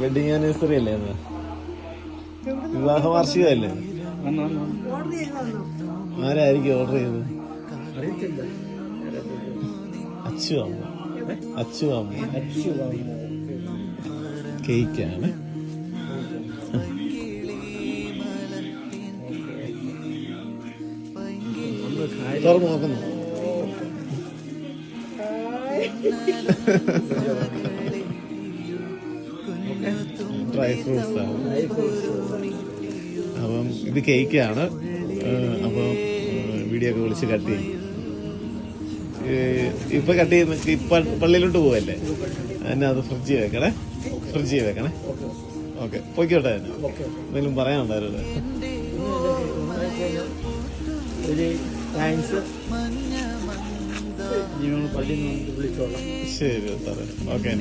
Wedding anniversary അല്ലേ അത്? വിവാഹ വാർഷികമല്ലേ? ആരായിരിക്കും ഓർഡർ ചെയ്തത്? അച്ചു അമ്മ കേക്കാണ്. തുറന്ന് നോക്കുന്നു. ഡ്രൈ ഫ്രൂട്ട്സ് ആണ്. അപ്പം ഇത് കേക്കാണ്. അപ്പം വീഡിയോ ഒക്കെ വിളിച്ച് കട്ട് ചെയ്യും. ഇപ്പൊ കട്ട് ചെയ്യുന്ന ഇപ്പൊ പള്ളിയിലോട്ട് പോവല്ലേ? എന്നെ അത് ഫ്രിഡ്ജിൽ വെക്കണേ. ഓക്കെ, പൊയ്ക്കോട്ടെ. എന്തെങ്കിലും പറയാനുണ്ടായിരുന്നു? ശരി സാറേ, ഓക്കെ.